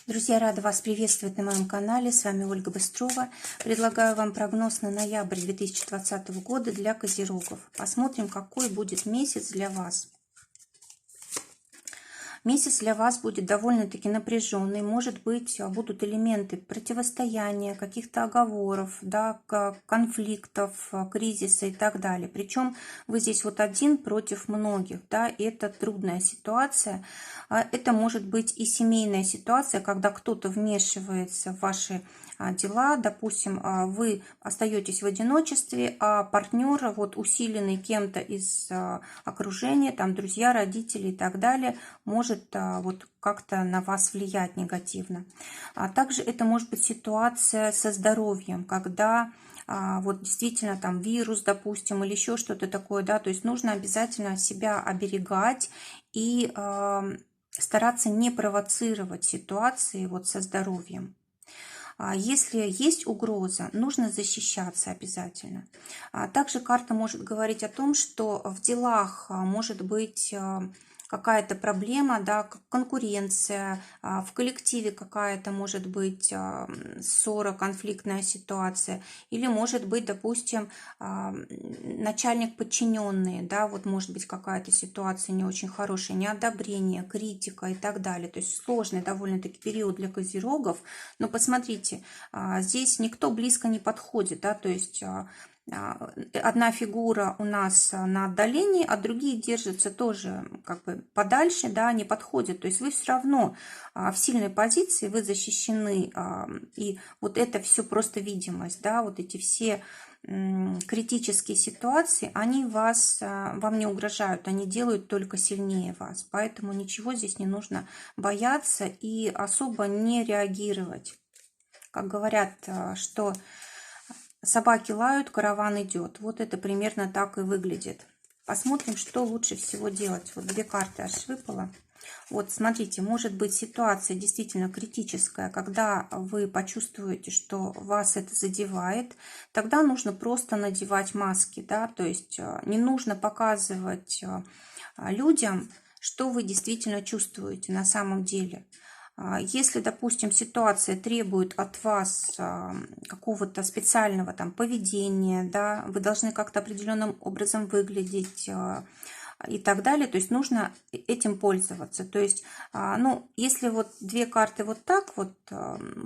Друзья, рада вас приветствовать на моем канале. С вами Ольга Быстрова. Предлагаю вам прогноз на ноябрь 2020 года для козерогов. Посмотрим, какой будет месяц для вас. Месяц для вас будет довольно-таки напряженный. Может быть, будут элементы противостояния, каких-то оговоров, да, конфликтов, кризиса и так далее. Причем вы здесь вот один против многих. Да, и это трудная ситуация. Это может быть и семейная ситуация, когда кто-то вмешивается в ваши дела. Допустим, вы остаетесь в одиночестве, а партнер, вот усиленный кем-то из окружения, там друзья, родители и так далее, может вот как-то на вас влиять негативно. А также это может быть ситуация со здоровьем, когда вот действительно там вирус, допустим, или еще что-то такое, да, то есть нужно обязательно себя оберегать и стараться не провоцировать ситуации вот со здоровьем. Если есть угроза, нужно защищаться обязательно. Также карта может говорить о том, что в делах может быть какая-то проблема, да, конкуренция, в коллективе какая-то может быть ссора, конфликтная ситуация, или может быть, допустим, начальник подчиненный, да, вот может быть какая-то ситуация не очень хорошая, неодобрение, критика и так далее. То есть сложный довольно-таки период для козерогов, но посмотрите, здесь никто близко не подходит, да, то есть одна фигура у нас на отдалении, а другие держатся тоже как бы подальше, да, не подходят. То есть вы все равно в сильной позиции, вы защищены, и вот это все просто видимость, да, вот эти все критические ситуации, они вам не угрожают, они делают только сильнее вас. Поэтому ничего здесь не нужно бояться и особо не реагировать. Как говорят, что собаки лают, караван идет. Вот это примерно так и выглядит. Посмотрим, что лучше всего делать. Вот две карты аж выпало. Вот, смотрите, может быть ситуация действительно критическая, когда вы почувствуете, что вас это задевает, тогда нужно просто надевать маски, да, то есть не нужно показывать людям, что вы действительно чувствуете на самом деле. Если, допустим, ситуация требует от вас какого-то специального там поведения, да, вы должны как-то определенным образом выглядеть и так далее, то есть нужно этим пользоваться. То есть, ну, если вот две карты вот так вот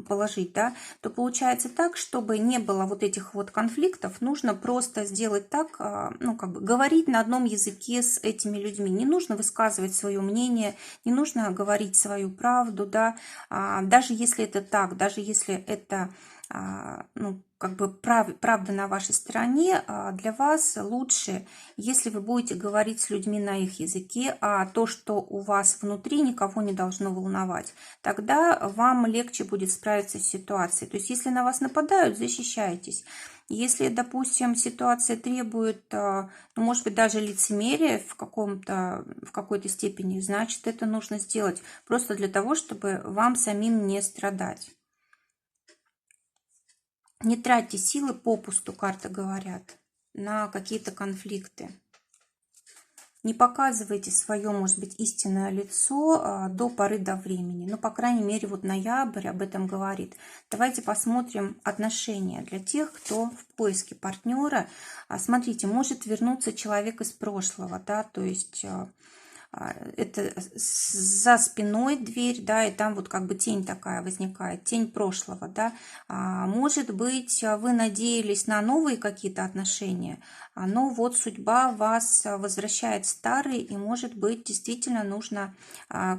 положить, да, то получается так, чтобы не было вот этих вот конфликтов, нужно просто сделать так, ну, как бы говорить на одном языке с этими людьми. Не нужно высказывать свое мнение, не нужно говорить свою правду, да, даже если это так, даже если это, ну, как бы правда на вашей стороне, для вас лучше, если вы будете говорить с людьми на их языке, а то, что у вас внутри, никого не должно волновать. Тогда вам легче будет справиться с ситуацией. То есть, если на вас нападают, защищайтесь. Если, допустим, ситуация требует, ну, может быть, даже лицемерия в какой-то степени, значит, это нужно сделать просто для того, чтобы вам самим не страдать. Не тратьте силы попусту, карты говорят, на какие-то конфликты. Не показывайте свое, может быть, истинное лицо до поры до времени. Ну, по крайней мере, вот ноябрь об этом говорит. Давайте посмотрим отношения для тех, кто в поиске партнера. Смотрите, может вернуться человек из прошлого, да, то есть это за спиной дверь, да, и там вот как бы тень такая возникает, тень прошлого, да. Может быть, вы надеялись на новые какие-то отношения, но вот судьба вас возвращает в старые, и, может быть, действительно нужно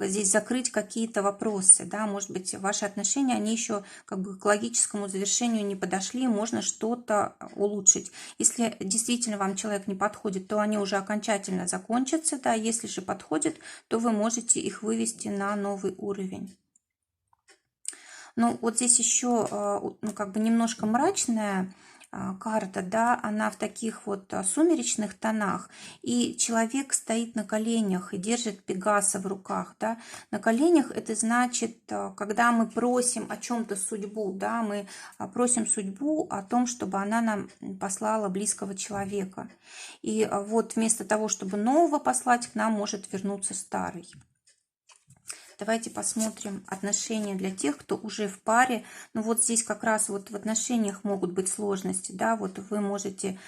здесь закрыть какие-то вопросы, да, может быть, ваши отношения, они еще как бы к логическому завершению не подошли, можно что-то улучшить. Если действительно вам человек не подходит, то они уже окончательно закончатся, да, если же подходит, то вы можете их вывести на новый уровень. Ну, вот здесь еще, ну, как бы немножко мрачная карта, да, она в таких вот сумеречных тонах, и человек стоит на коленях и держит Пегаса в руках, да. На коленях это значит, когда мы просим о чем-то судьбу, да, мы просим судьбу о том, чтобы она нам послала близкого человека. И вот вместо того, чтобы нового послать, к нам может вернуться старый. Давайте посмотрим отношения для тех, кто уже в паре. Ну вот здесь как раз вот в отношениях могут быть сложности, да, вот вы можете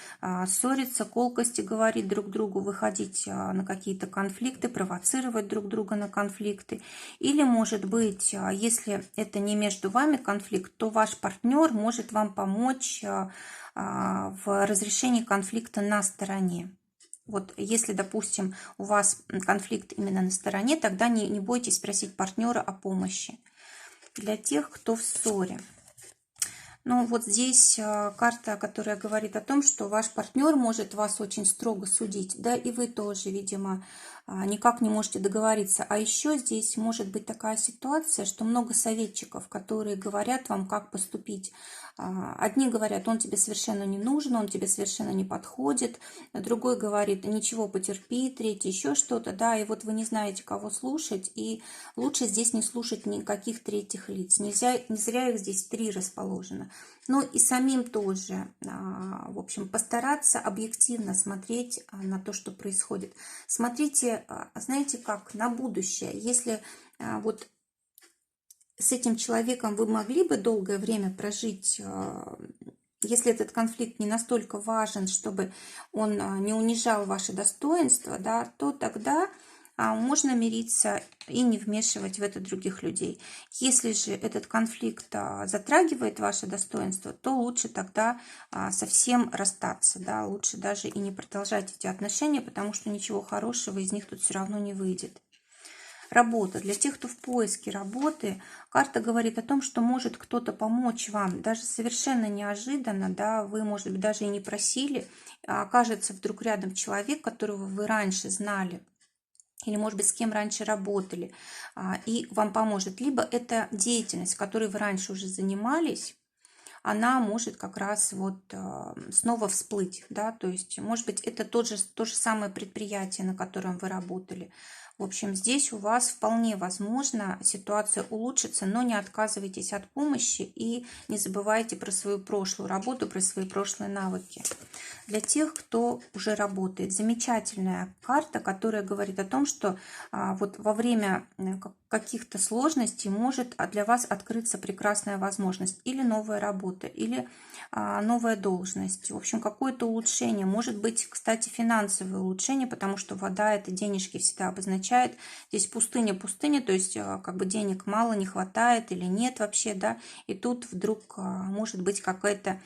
ссориться, колкости говорить друг другу, выходить на какие-то конфликты, провоцировать друг друга на конфликты. Или, может быть, если это не между вами конфликт, то ваш партнер может вам помочь в разрешении конфликта на стороне. Вот если, допустим, у вас конфликт именно на стороне, тогда не бойтесь спросить партнера о помощи. Для тех, кто в ссоре. Ну, вот здесь карта, которая говорит о том, что ваш партнер может вас очень строго судить, да, и вы тоже, видимо, никак не можете договориться. А еще здесь может быть такая ситуация, что много советчиков, которые говорят вам, как поступить. Одни говорят, он тебе совершенно не нужен, он тебе совершенно не подходит. Другой говорит, ничего, потерпи. Третий еще что-то, да, и вот вы не знаете, кого слушать. И лучше здесь не слушать никаких третьих лиц. Не зря их здесь 3 расположено. Ну и самим тоже, в общем, постараться объективно смотреть на то, что происходит. Смотрите, знаете как, на будущее. Если вот с этим человеком вы могли бы долгое время прожить, если этот конфликт не настолько важен, чтобы он не унижал ваше достоинство, да, то тогда можно мириться и не вмешивать в это других людей. Если же этот конфликт затрагивает ваше достоинство, то лучше тогда совсем расстаться, да, лучше даже и не продолжать эти отношения, потому что ничего хорошего из них тут все равно не выйдет. Работа. Для тех, кто в поиске работы, карта говорит о том, что может кто-то помочь вам, даже совершенно неожиданно, да, вы, может быть, даже и не просили, окажется вдруг рядом человек, которого вы раньше знали, или, может быть, с кем раньше работали, и вам поможет. Либо это деятельность, которой вы раньше уже занимались, она может как раз вот снова всплыть, да, то есть, может быть, это то же самое предприятие, на котором вы работали. В общем, здесь у вас вполне возможно ситуация улучшится, но не отказывайтесь от помощи и не забывайте про свою прошлую работу, про свои прошлые навыки. Для тех, кто уже работает, замечательная карта, которая говорит о том, что вот во время каких-то сложностей может для вас открыться прекрасная возможность или новая работа, или новая должность. В общем, какое-то улучшение. Может быть, кстати, финансовое улучшение, потому что вода – это денежки всегда обозначает. Здесь пустыня, то есть как бы денег мало, не хватает или нет вообще, да. И тут вдруг может быть какая-то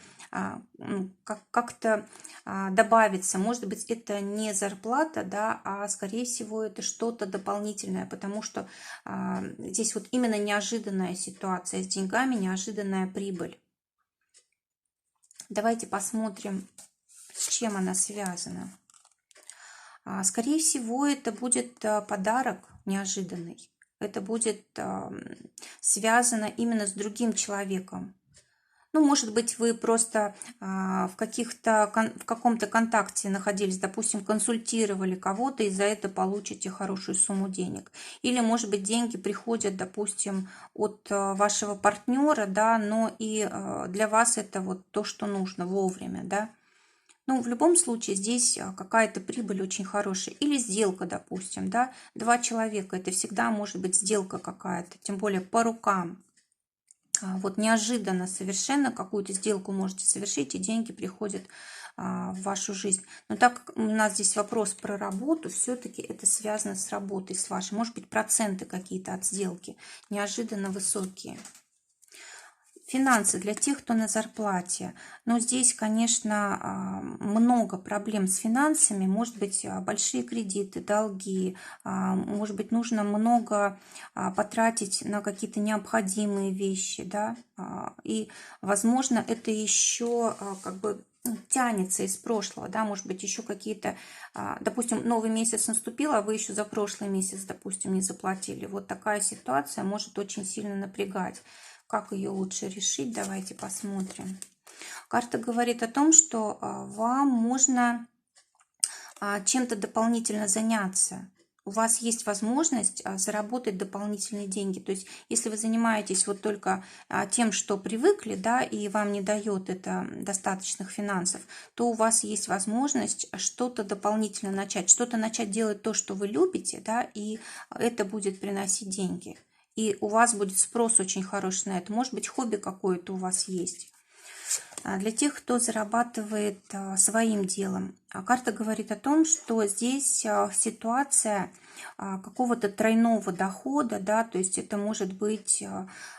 как-то добавится. Может быть, это не зарплата, да, а скорее всего это что-то дополнительное, потому что здесь вот именно неожиданная ситуация с деньгами, неожиданная прибыль. Давайте посмотрим, с чем она связана. Скорее всего, это будет подарок неожиданный. Это будет связано именно с другим человеком. Ну, может быть, вы просто в каком-то контакте находились, допустим, консультировали кого-то, и за это получите хорошую сумму денег. Или, может быть, деньги приходят, допустим, от вашего партнера, да, но и для вас это вот то, что нужно вовремя, да. Ну, в любом случае, здесь какая-то прибыль очень хорошая. Или сделка, допустим, да. 2 человека, это всегда может быть сделка какая-то, тем более по рукам. Вот неожиданно совершенно какую-то сделку можете совершить, и деньги приходят в вашу жизнь. Но так как у нас здесь вопрос про работу, все-таки это связано с работой, с вашей. Может быть, проценты какие-то от сделки неожиданно высокие. Финансы для тех, кто на зарплате. Но здесь, конечно, много проблем с финансами. Может быть, большие кредиты, долги. Может быть, нужно много потратить на какие-то необходимые вещи. Да? И, возможно, это еще как бы тянется из прошлого, да, может быть, еще какие-то, допустим, новый месяц наступил, а вы еще за прошлый месяц, допустим, не заплатили. Вот такая ситуация может очень сильно напрягать. Как ее лучше решить? Давайте посмотрим. Карта говорит о том, что вам можно чем-то дополнительно заняться. у вас есть возможность заработать дополнительные деньги. То есть, если вы занимаетесь вот только тем, что привыкли, да, и вам не дает это достаточных финансов, то у вас есть возможность что-то дополнительно начать, что-то начать делать то, что вы любите, да, и это будет приносить деньги. И у вас будет спрос очень хороший на это. Может быть, хобби какое-то у вас есть. Для тех, кто зарабатывает своим делом, карта говорит о том, что здесь ситуация какого-то тройного дохода, да, то есть это может быть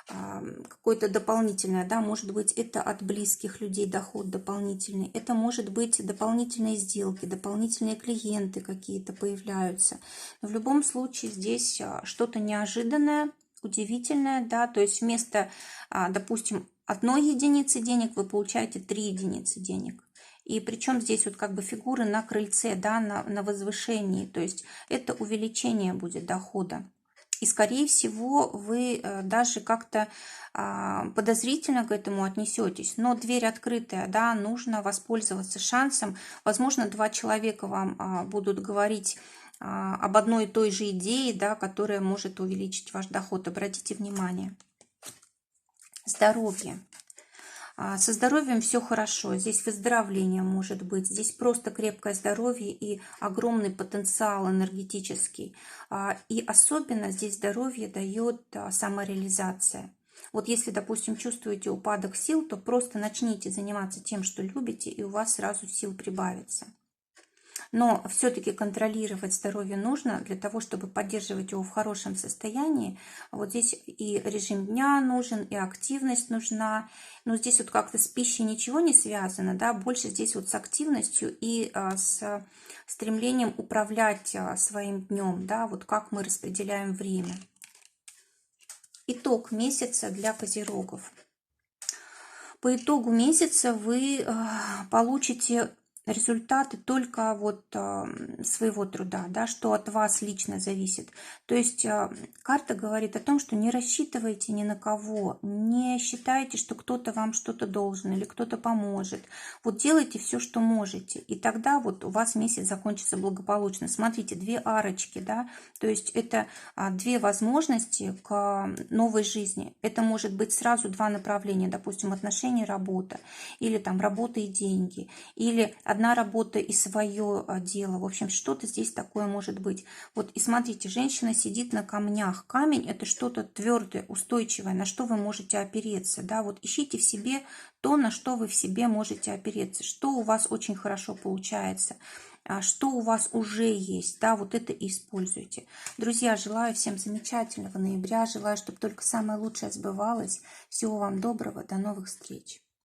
какое-то дополнительное, да, может быть это от близких людей доход дополнительный, это может быть дополнительные сделки, дополнительные клиенты какие-то появляются. Но в любом случае здесь что-то неожиданное, удивительное, да, то есть вместо, допустим, одной единицы денег вы получаете 3 единицы денег. И причем здесь вот как бы фигуры на крыльце, да, на возвышении, то есть это увеличение будет дохода. И, скорее всего, вы даже как-то подозрительно к этому отнесетесь. Но дверь открытая, да, нужно воспользоваться шансом. Возможно, 2 человека вам будут говорить об одной и той же идее, да, которая может увеличить ваш доход. Обратите внимание. Здоровье. Со здоровьем все хорошо. Здесь выздоровление может быть. Здесь просто крепкое здоровье и огромный потенциал энергетический. И особенно здесь здоровье дает самореализация. Вот если, допустим, чувствуете упадок сил, то просто начните заниматься тем, что любите, и у вас сразу сил прибавится. Но все-таки контролировать здоровье нужно для того, чтобы поддерживать его в хорошем состоянии. Вот здесь и режим дня нужен, и активность нужна. Но здесь вот как-то с пищей ничего не связано, да, больше здесь вот с активностью и с стремлением управлять своим днем, да, вот как мы распределяем время. Итог месяца для козерогов. По итогу месяца вы получите результаты только вот своего труда, да, что от вас лично зависит. То есть карта говорит о том, что не рассчитывайте ни на кого, не считайте, что кто-то вам что-то должен или кто-то поможет. Вот делайте все, что можете, и тогда вот у вас месяц закончится благополучно. Смотрите, 2 арочки, да, то есть это 2 возможности к новой жизни. Это может быть сразу 2 направления, допустим, отношения, работа, или там работа и деньги, или одна работа и свое дело. В общем, что-то здесь такое может быть. Вот и смотрите, женщина сидит на камнях. Камень – это что-то твердое, устойчивое, на что вы можете опереться. Да? Вот ищите в себе то, на что вы в себе можете опереться, что у вас очень хорошо получается, что у вас уже есть, да, вот это и используйте. Друзья, желаю всем замечательного ноября, желаю, чтобы только самое лучшее сбывалось. Всего вам доброго, до новых встреч.